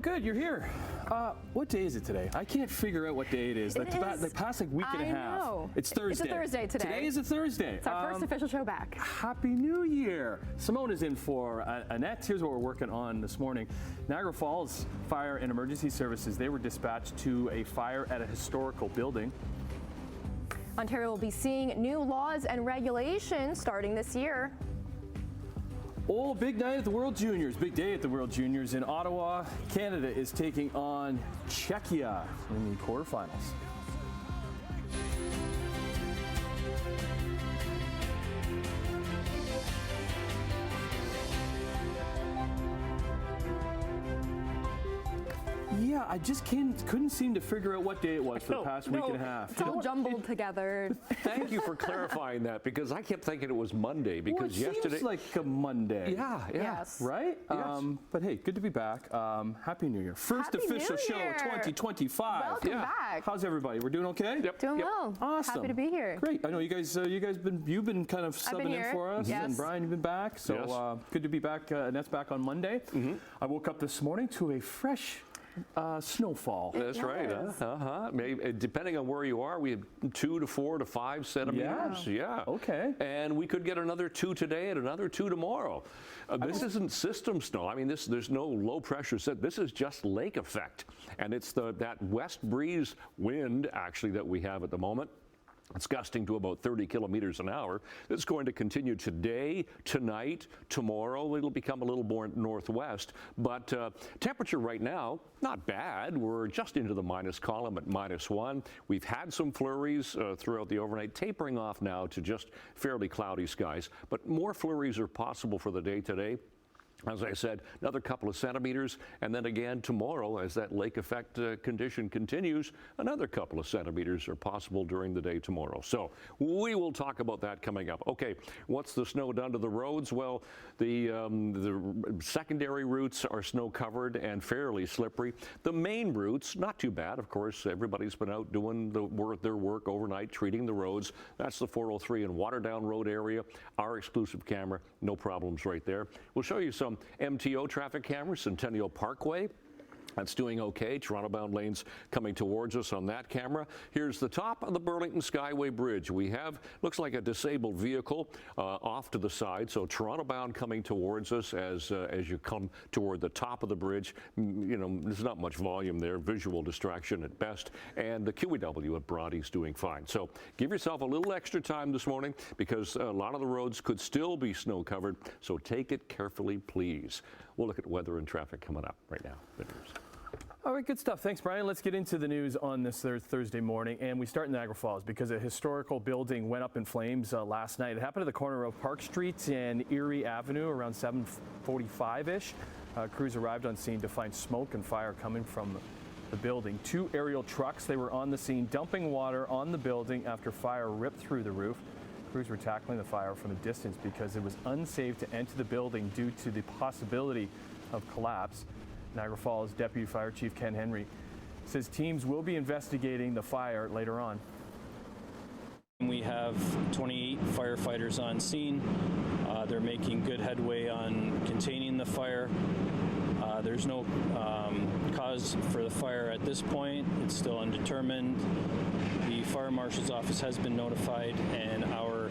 good. You're here. What day is it today? I can't figure out what day it is. The past week and a half. Know. It's Thursday. It's a Thursday today. Today is a Thursday. It's our first official show back. Happy New Year. Simone is in for Annette. Here's what we're working on this morning. Niagara Falls Fire and Emergency Services, they were dispatched to a fire at a historical building. Ontario will be seeing new laws and regulations starting this year. Oh, big night at the World Juniors. Big day at the World Juniors in Ottawa. Canada is taking on Czechia in the quarterfinals. Yeah, I just couldn't seem to figure out what day it was for the past week and a half. It's all jumbled together. Thank you for clarifying that, because I kept thinking it was Monday. Because well, it yesterday seems like a Monday. Yeah. Yes. Right? Yes. But hey, good to be back. Happy New Year. First Happy official New show Year. of 2025. Welcome back. How's everybody? We're doing okay? Yep. Doing well. Awesome. Happy to be here. Great. I know you guys you've been kind of subbing in for us, Yes. and Brian, you've been back. So Yes. good to be back. Annette's back on Monday. I woke up this morning to a fresh snowfall. That's right. Maybe, depending on where you are, we have 2 to 4 to 5 centimeters. Yeah. Okay. And we could get another 2 today and another 2 tomorrow. This isn't system snow. I mean, there's no low pressure set. This is just lake effect, and it's that west breeze wind actually that we have at the moment. It's gusting to about 30 kilometers an hour. It's going to continue today, tonight, tomorrow. It'll become a little more northwest. But temperature right now, not bad. We're just into the minus column at -1. We've had some flurries throughout the overnight, tapering off now to just fairly cloudy skies. But more flurries are possible for the day today. As I said, another couple of centimeters, and then again tomorrow, as that lake effect condition continues, another couple of centimeters are possible during the day tomorrow. So we will talk about that coming up. Okay, what's the snow done to the roads? Well, the secondary routes are snow covered and fairly slippery. The main routes, not too bad. Of course, everybody's been out doing their work overnight, treating the roads. That's the 403 and Waterdown Road area. Our exclusive camera, no problems right there. We'll show you some MTO traffic cameras, Centennial Parkway. That's doing okay. Toronto-bound lanes coming towards us on that camera. Here's the top of the Burlington Skyway Bridge. We have, looks like a disabled vehicle off to the side. So Toronto-bound coming towards us as you come toward the top of the bridge. You know, there's not much volume there, visual distraction at best. And the QEW at Broadie's doing fine. So give yourself a little extra time this morning, because a lot of the roads could still be snow covered. So take it carefully, please. We'll look at weather and traffic coming up right now. All right, good stuff. Thanks, Brian. Let's get into the news on this Thursday morning. And we start in Niagara Falls because a historical building went up in flames last night. It happened at the corner of Park Street and Erie Avenue around 7:45-ish. Crews arrived on scene to find smoke and fire coming from the building. 2 aerial trucks, they were on the scene dumping water on the building after fire ripped through the roof. Crews were tackling the fire from a distance because it was unsafe to enter the building due to the possibility of collapse. Niagara Falls Deputy Fire Chief Ken Henry says teams will be investigating the fire later on. We have 28 firefighters on scene. They're making good headway on containing the fire. There's no cause for the fire at this point. It's still undetermined. The fire marshal's office has been notified, and our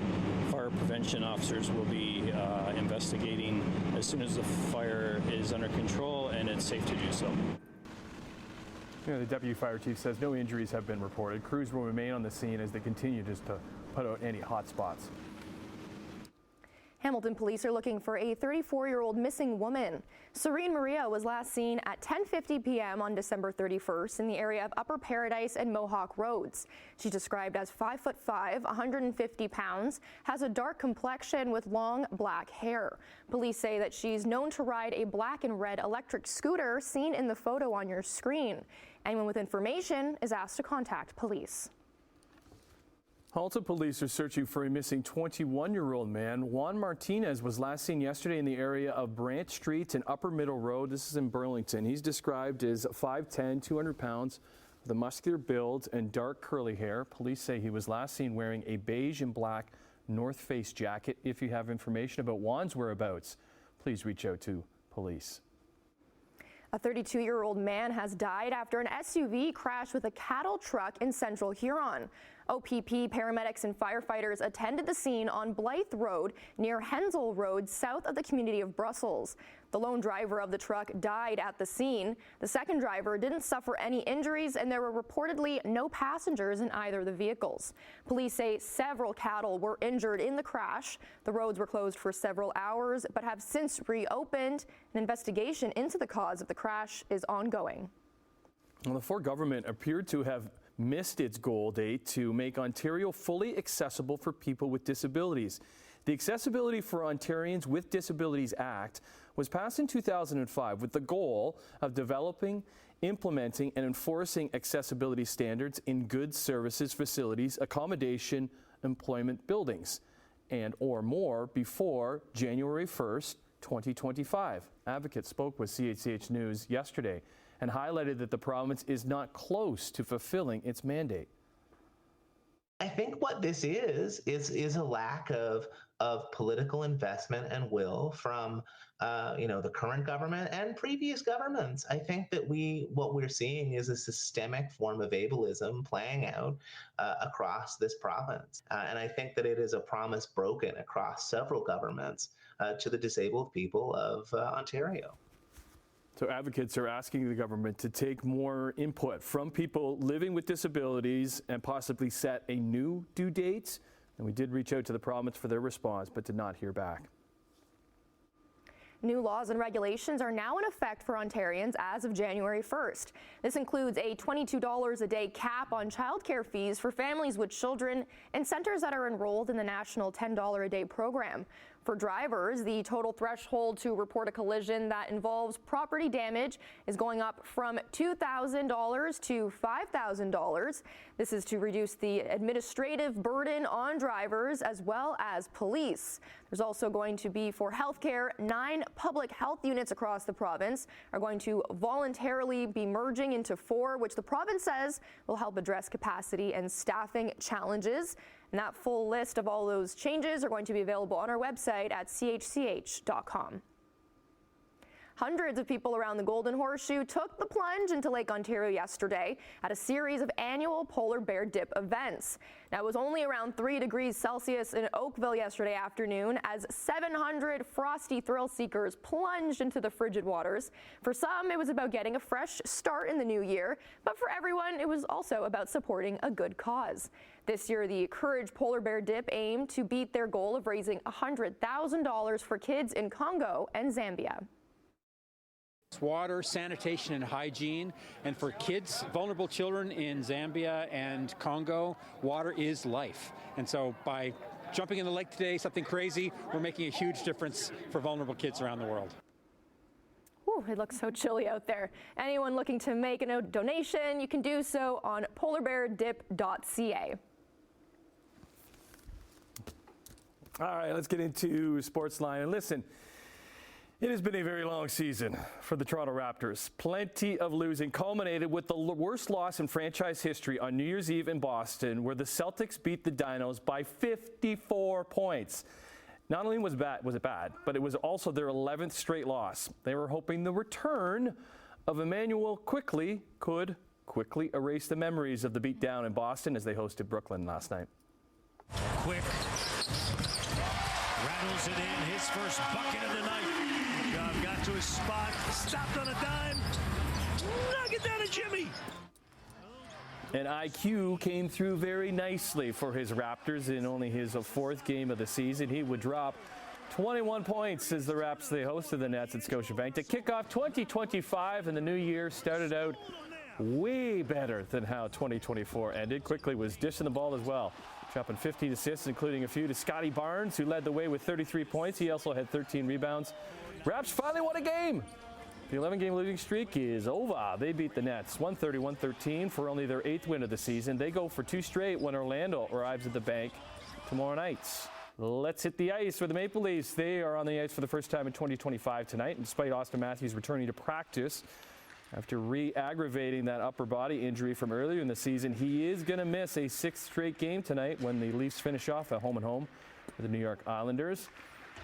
fire prevention officers will be investigating as soon as the fire is under control and it's safe to do so. The Deputy Fire Chief says no injuries have been reported. Crews will remain on the scene as they continue just to put out any hot spots. Hamilton police are looking for a 34-year-old missing woman. Serene Maria was last seen at 10:50 p.m. on December 31st in the area of Upper Paradise and Mohawk Roads. She's described as 5'5", 150 pounds, has a dark complexion with long black hair. Police say that she's known to ride a black and red electric scooter seen in the photo on your screen. Anyone with information is asked to contact police. Halton police are searching for a missing 21-year-old man. Juan Martinez was last seen yesterday in the area of Branch Street and Upper Middle Road. This is in Burlington. He's described as 5'10", 200 pounds, with a muscular build and dark curly hair. Police say he was last seen wearing a beige and black North Face jacket. If you have information about Juan's whereabouts, please reach out to police. A 32-year-old man has died after an SUV crashed with a cattle truck in central Huron. OPP paramedics and firefighters attended the scene on Blythe Road near Hensel Road, south of the community of Brussels. The lone driver of the truck died at the scene. The second driver didn't suffer any injuries, and there were reportedly no passengers in either of the vehicles. Police say several cattle were injured in the crash. The roads were closed for several hours, but have since reopened. An investigation into the cause of the crash is ongoing. Well, the Ford government appeared to have missed its goal date to make Ontario fully accessible for people with disabilities. The Accessibility for Ontarians with Disabilities Act was passed in 2005 with the goal of developing, implementing, and enforcing accessibility standards in goods, services, facilities, accommodation, employment buildings, and or more before January 1st, 2025. Advocates spoke with CHCH News yesterday and highlighted that the province is not close to fulfilling its mandate. I think what this is a lack of political investment and will from the current government and previous governments. I think that what we're seeing is a systemic form of ableism playing out across this province, and I think that it is a promise broken across several governments to the disabled people of Ontario. So advocates are asking the government to take more input from people living with disabilities and possibly set a new due date. And we did reach out to the province for their response, but did not hear back. New laws and regulations are now in effect for Ontarians as of January 1st. This includes a $22 a day cap on childcare fees for families with children and centers that are enrolled in the national $10 a day program. For drivers, the total threshold to report a collision that involves property damage is going up from $2,000 to $5,000. This is to reduce the administrative burden on drivers as well as police. There's also going to be, for healthcare, 9 public health units across the province are going to voluntarily be merging into 4, which the province says will help address capacity and staffing challenges. And that full list of all those changes are going to be available on our website at chch.com. Hundreds of people around the Golden Horseshoe took the plunge into Lake Ontario yesterday at a series of annual polar bear dip events. Now, it was only around 3 degrees Celsius in Oakville yesterday afternoon as 700 frosty thrill seekers plunged into the frigid waters. For some, it was about getting a fresh start in the new year, but for everyone, it was also about supporting a good cause. This year, the Courage Polar Bear Dip aimed to beat their goal of raising $100,000 for kids in Congo and Zambia. Water, sanitation, and hygiene. And for kids, vulnerable children in Zambia and Congo, water is life. And so by jumping in the lake today, something crazy, we're making a huge difference for vulnerable kids around the world. Ooh, it looks so chilly out there. Anyone looking to make a donation, you can do so on polarbeardip.ca. All right, let's get into Sportsline. And listen, it has been a very long season for the Toronto Raptors. Plenty of losing, culminated with the worst loss in franchise history on New Year's Eve in Boston, where the Celtics beat the Dinos by 54 points. Not only was it bad, but it was also their 11th straight loss. They were hoping the return of Emmanuel quickly could quickly erase the memories of the beatdown in Boston as they hosted Brooklyn last night. Quick. Rattles it in, his first bucket of the night. Got to his spot, stopped on a dime, knock it down to Jimmy. And IQ came through very nicely for his Raptors in only his 4th game of the season. He would drop 21 points as the Raps, they hosted the Nets at Scotiabank to kick off 2025, and the new year started out way better than how 2024 ended. Quickly was dishing the ball as well, dropping 15 assists, including a few to Scotty Barnes, who led the way with 33 points. He also had 13 rebounds. Raps finally won a game. The 11-game losing streak is over. They beat the Nets 130-113 for only their 8th win of the season. They go for 2 straight when Orlando arrives at the bank tomorrow night. Let's hit the ice for the Maple Leafs. They are on the ice for the first time in 2025 tonight. And despite Austin Matthews returning to practice after re-aggravating that upper body injury from earlier in the season, he is going to miss a 6th straight game tonight when the Leafs finish off at home and home for the New York Islanders.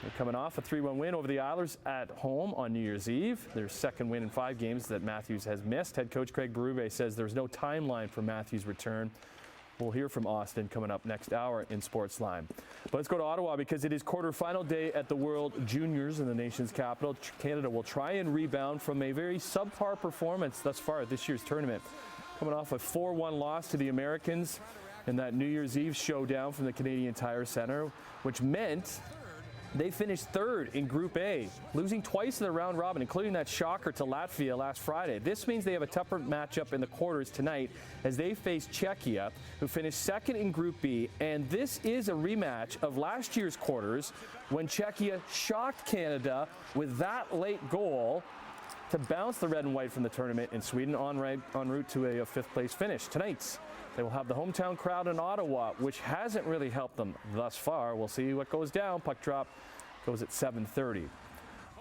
They're coming off a 3-1 win over the Islanders at home on New Year's Eve. Their second win in 5 games that Matthews has missed. Head coach Craig Berube says there's no timeline for Matthews' return. We'll hear from Austin coming up next hour in Sportsline. But let's go to Ottawa because it is quarterfinal day at the World Juniors in the nation's capital. Canada will try and rebound from a very subpar performance thus far at this year's tournament. Coming off a 4-1 loss to the Americans in that New Year's Eve showdown from the Canadian Tire Centre, which meant they finished third in Group A, losing twice in the round robin, including that shocker to Latvia last Friday. This means they have a tougher matchup in the quarters tonight as they face Czechia, who finished second in Group B. And this is a rematch of last year's quarters when Czechia shocked Canada with that late goal to bounce the red and white from the tournament in Sweden en route to a fifth-place finish. Tonight, they will have the hometown crowd in Ottawa, which hasn't really helped them thus far. We'll see what goes down. Puck drop goes at 7:30.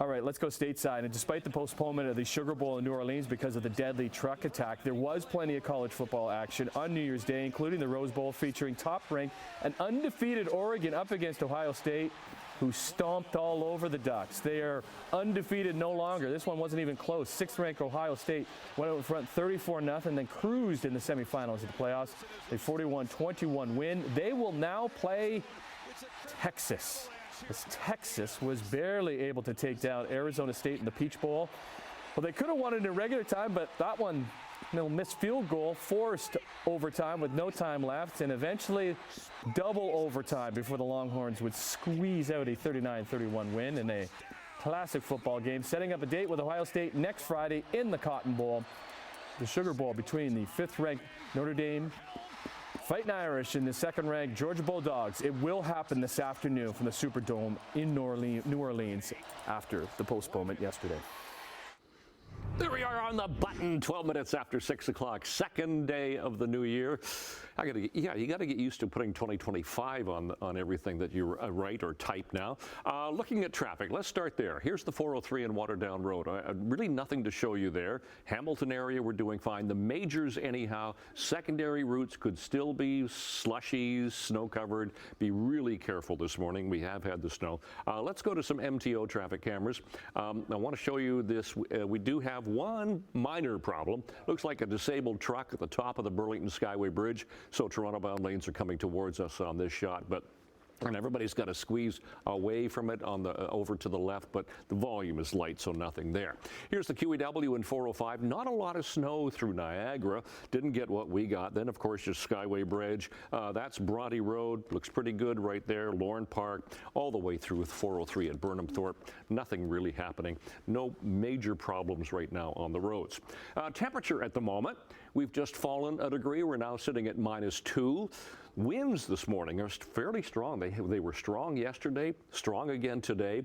All right, let's go stateside. And despite the postponement of the Sugar Bowl in New Orleans because of the deadly truck attack, there was plenty of college football action on New Year's Day, including the Rose Bowl featuring top-ranked and undefeated Oregon up against Ohio State, who stomped all over the Ducks. They are undefeated no longer. This one wasn't even close. 6th-ranked Ohio State went out in front 34-0, then cruised in the semifinals of the playoffs. A 41-21 win. They will now play Texas, as Texas was barely able to take down Arizona State in the Peach Bowl. Well, they could have won it in regular time, but that one, missed field goal, forced overtime with no time left, and eventually double overtime before the Longhorns would squeeze out a 39-31 win in a classic football game, setting up a date with Ohio State next Friday in the Cotton Bowl, the Sugar Bowl between the 5th-ranked Notre Dame Fighting Irish and the 2nd-ranked Georgia Bulldogs. It will happen this afternoon from the Superdome in New Orleans after the postponement yesterday. There we are on the button, 12 minutes after 6 o'clock, second day of the new year. You got to get used to putting 2025 on everything that you write or type now. Looking at traffic, let's start there. Here's the 403 and Waterdown Road. Really nothing to show you there. Hamilton area, we're doing fine. The majors, anyhow. Secondary routes could still be slushy, snow-covered. Be really careful this morning. We have had the snow. Let's go to some MTO traffic cameras. I want to show you this. We do have one minor problem. Looks like a disabled truck at the top of the Burlington Skyway Bridge. So Toronto-bound lanes are coming towards us on this shot, and everybody's got to squeeze away from it over to the left, but the volume is light, so nothing there. Here's the QEW in 405. Not a lot of snow through Niagara. Didn't get what we got. Then, of course, just Skyway Bridge. That's Bronte Road. Looks pretty good right there. Lorne Park, all the way through 403 at Burnham Thorpe. Nothing really happening. No major problems right now on the roads. Temperature at the moment. We've just fallen a degree. We're now sitting at -2. Winds this morning are fairly strong. They were strong yesterday, strong again today.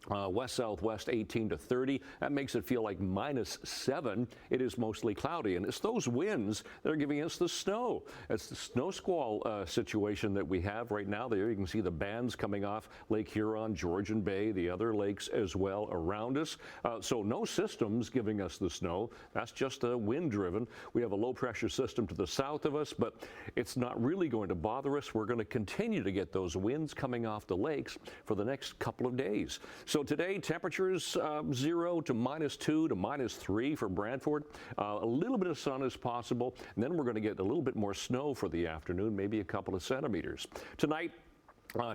West-southwest 18 to 30. That makes it feel like -7. It is mostly cloudy, and it's those winds that are giving us the snow. It's the snow squall situation that we have right now. There you can see the bands coming off Lake Huron, Georgian Bay, the other lakes as well around us. So no systems giving us the snow. That's just wind-driven. We have a low-pressure system to the south of us, but it's not really going to bother us. We're going to continue to get those winds coming off the lakes for the next couple of days. So today, temperatures 0 to -2 to -3 for Brantford. A little bit of sun is possible, and then we're going to get a little bit more snow for the afternoon, maybe a couple of centimeters. Tonight,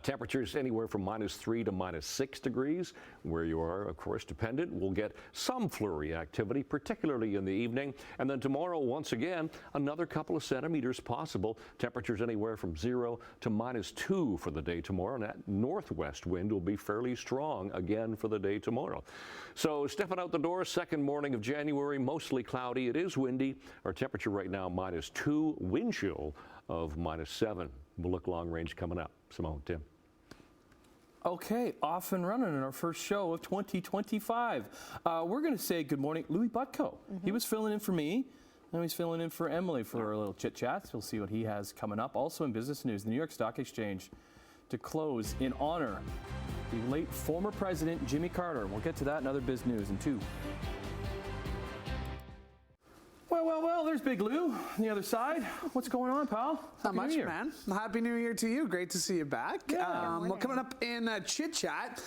temperatures anywhere from -3 to -6 degrees. Where you are, of course, dependent. We'll get some flurry activity, particularly in the evening. And then tomorrow, once again, another couple of centimeters possible. Temperatures anywhere from 0 to -2 for the day tomorrow. And that northwest wind will be fairly strong again for the day tomorrow. So stepping out the door, second morning of January, mostly cloudy. It is windy. Our temperature right now, -2, wind chill of -7. We'll look long range coming up. Simone, Tim. Okay, off and running in our first show of 2025. We're going to say good morning, Louis Butko. He was filling in for me. Now he's filling in for Emily for a little chit chat. We'll see what he has coming up. Also in business news, the New York Stock Exchange to close in honor the late former president Jimmy Carter. We'll get to that and other biz news in 2. Well, there's Big Lou on the other side. What's going on, pal? Not much, man. Happy New Year to you. Great to see you back. Yeah. Coming up in Chit Chat,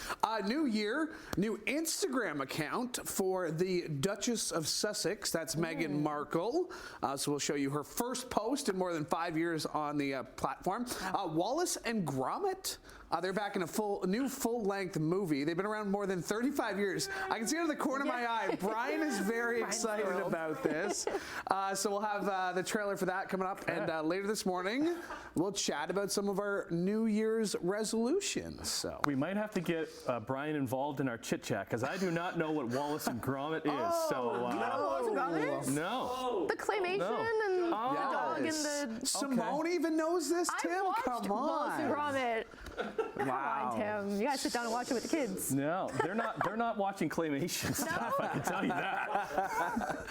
new year, new Instagram account for the Duchess of Sussex. That's Meghan Markle. So we'll show you her first post in more than 5 years on the platform. Wallace and Gromit. They're back in a new full-length movie. They've been around more than 35 years. I can see out of the corner of my eye, Brian is very excited about this. So we'll have the trailer for that coming up. And later this morning, we'll chat about some of our New Year's resolutions. So we might have to get Brian involved in our chit chat because I do not know what Wallace and Gromit is. You know what Wallace and Gromit is? No. The claymation and the dog and the... Simone even knows this, Tim? I watched Come Wallace and on. Gromit. Wow. Come on, Tim. You guys sit down and watch it with the kids. No, they're not watching claymation stuff, I can tell you that.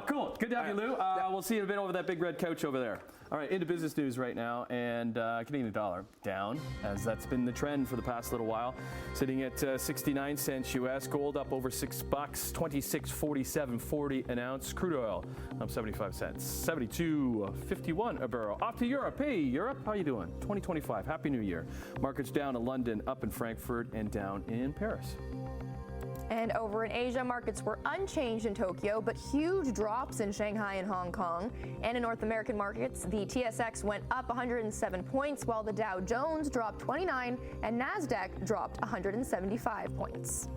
Cool. Good to have you, Lou. We'll see you in a bit over that big red couch over there. All right, into business news right now, and Canadian dollar down, as that's been the trend for the past little while, sitting at 69 cents U.S. Gold up over $6, 26.4740 an ounce. Crude oil up 75 cents, 72.51 a barrel. Off to Europe. Hey, Europe, how you doing? 2025. Happy New Year. Markets down in London, up in Frankfurt, and down in Paris. And over in Asia, markets were unchanged in Tokyo, but huge drops in Shanghai and Hong Kong. And in North American markets, the TSX went up 107 points, while the Dow Jones dropped 29 and NASDAQ dropped 175 points.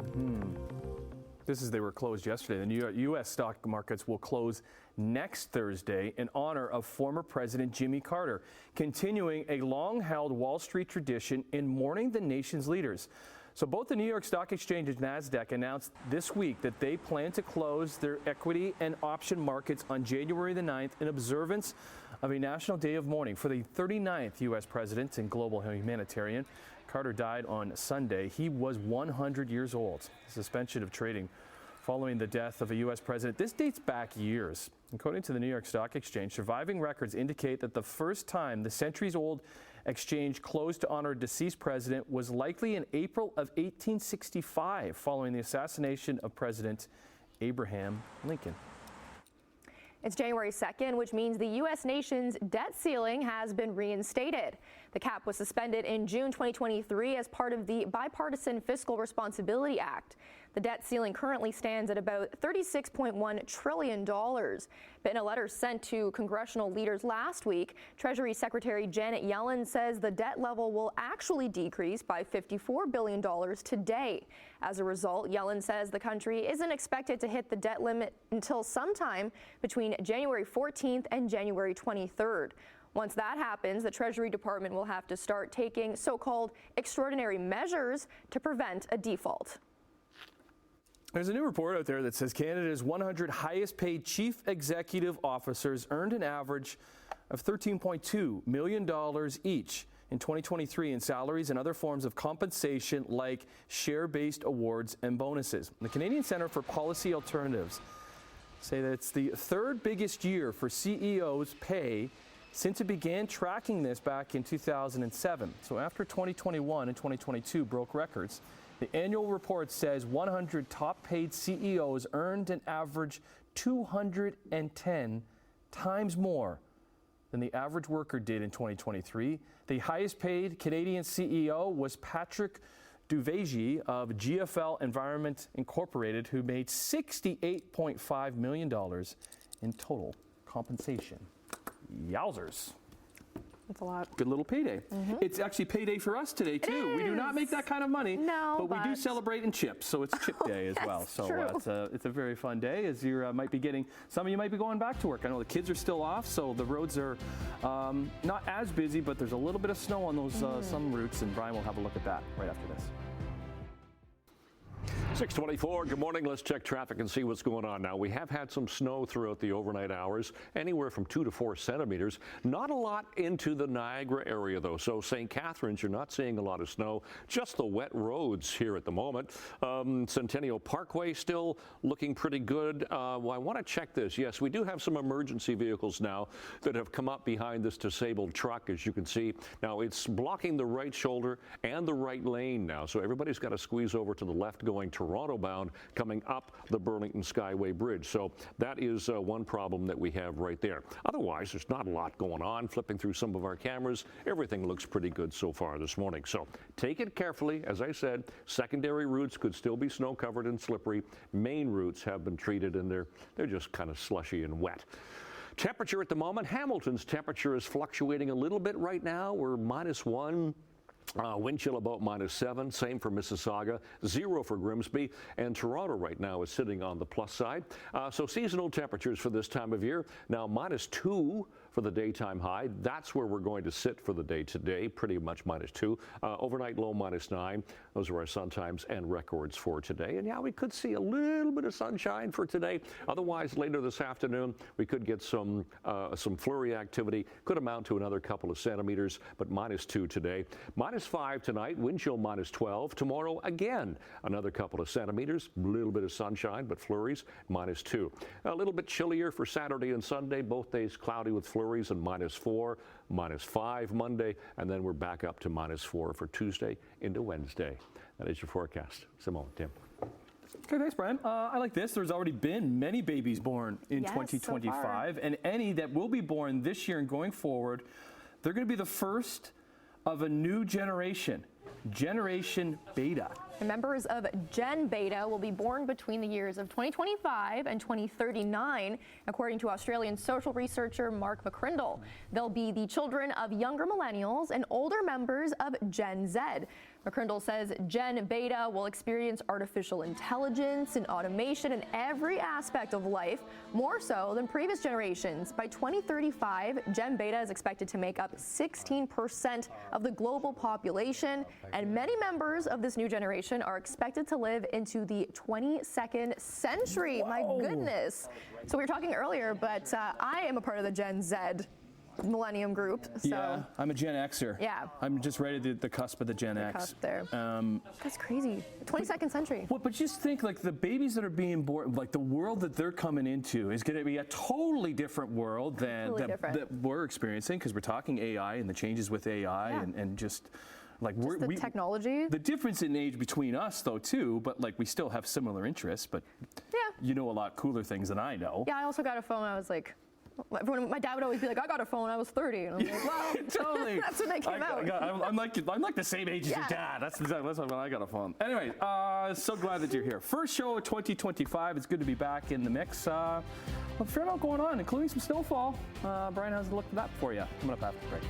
They were closed yesterday. The U.S. stock markets will close next Thursday in honor of former President Jimmy Carter, continuing a long-held Wall Street tradition in mourning the nation's leaders. So both the New York Stock Exchange and NASDAQ announced this week that they plan to close their equity and option markets on January the 9th in observance of a national day of mourning for the 39th U.S. president and global humanitarian. Carter died on Sunday. He was 100 years old. Suspension of trading following the death of a U.S. president. This dates back years. According to the New York Stock Exchange, surviving records indicate that the first time the centuries-old exchange closed to honor a deceased president was likely in April of 1865, following the assassination of President Abraham Lincoln. It's January 2nd, which means the U.S. nation's debt ceiling has been reinstated. The cap was suspended in June 2023 as part of the Bipartisan Fiscal Responsibility Act. The debt ceiling currently stands at about $36.1 trillion. But in a letter sent to congressional leaders last week, Treasury Secretary Janet Yellen says the debt level will actually decrease by $54 billion today. As a result, Yellen says the country isn't expected to hit the debt limit until sometime between January 14th and January 23rd. Once that happens, the Treasury Department will have to start taking so-called extraordinary measures to prevent a default. There's a new report out there that says Canada's 100 highest paid chief executive officers earned an average of $13.2 million each in 2023 in salaries and other forms of compensation like share-based awards and bonuses. The Canadian Centre for Policy Alternatives say that it's the third biggest year for CEOs' pay since it began tracking this back in 2007. So after 2021 and 2022 broke records, the annual report says 100 top-paid CEOs earned an average 210 times more than the average worker did in 2023. The highest-paid Canadian CEO was Patrick Duvaigy of GFL Environment Incorporated, who made $68.5 million in total compensation. Yowzers. That's a lot. Good little payday. It's actually payday for us today, too. We do not make that kind of money, but we do celebrate in chips, so it's chip day as well. So it's a very fun day as you might be getting, some of you might be going back to work. I know the kids are still off, so the roads are not as busy, but there's a little bit of snow on those some routes, and Brian will have a look at that right after this. 6:24, good morning. Let's check traffic and see what's going on now. We have had some snow throughout the overnight hours, anywhere from 2 to 4 centimeters. Not a lot into the Niagara area, though. So St. Catharines, you're not seeing a lot of snow, just the wet roads here at the moment. Centennial Parkway still looking pretty good. Well, I want to check this. Yes, we do have some emergency vehicles now that have come up behind this disabled truck, as you can see. Now, it's blocking the right shoulder and the right lane now, so everybody's got to squeeze over to the left going to Toronto bound coming up the Burlington Skyway Bridge. So that is one problem that we have right there. Otherwise, there's not a lot going on. Flipping through some of our cameras, everything looks pretty good so far this morning. So take it carefully. As I said, secondary routes could still be snow covered and slippery. Main routes have been treated and they're just kind of slushy and wet. Temperature at the moment, Hamilton's temperature is fluctuating a little bit right now. We're -1. Wind chill about -7, same for Mississauga, 0 for Grimsby, and Toronto right now is sitting on the plus side. So seasonal temperatures for this time of year, now -2 for the daytime high. That's where we're going to sit for the day today, pretty much -2. Overnight low -9. Those are our sun times and records for today. And yeah, we could see a little bit of sunshine for today. Otherwise, later this afternoon, we could get some flurry activity. Could amount to another couple of centimeters, but -2 today. -5 tonight, wind chill -12. Tomorrow, again, another couple of centimeters. A little bit of sunshine, but flurries, -2. A little bit chillier for Saturday and Sunday. Both days cloudy with flurries and -4, -5 Monday, and then we're back up to -4 for Tuesday into Wednesday. That is your forecast. Simone, Tim. Okay, thanks, Brian. I like this. There's already been many babies born in Yes, 2025, so far. and any that will be born this year and going forward, they're going to be the first of a new generation, Generation Beta. And members of Gen Beta will be born between the years of 2025 and 2039, according to Australian social researcher Mark McCrindle. They'll be the children of younger millennials and older members of Gen Z. McCrindle says Gen Beta will experience artificial intelligence and automation in every aspect of life, more so than previous generations. By 2035, Gen Beta is expected to make up 16% of the global population, and many members of this new generation are expected to live into the 22nd century. Whoa. My goodness. So we were talking earlier, but I am a part of the Gen Z millennium group. So Yeah, I'm a Gen Xer. Yeah. I'm just right at the cusp of the Gen X. cusp there. That's crazy. 22nd century. Well, but just think, like, the babies that are being born, like, the world that they're coming into is going to be a totally different world than Totally different. that we're experiencing, because we're talking AI and the changes with AI Yeah. and just like Just the technology. The difference in age between us, though, too, but like we still have similar interests. But Yeah. you know a lot cooler things than I know. Yeah, I also got a phone. I was like, my dad would always be like, I got a phone when I was 30. And I'm like, well, Totally. that's when they came out. I'm like the same age as your Yeah. dad. That's when I got a phone. Anyway, so glad that you're here. First show of 2025. It's good to be back in the mix. A fair amount going on, including some snowfall. Brian has a look at that for you. Coming up after the break.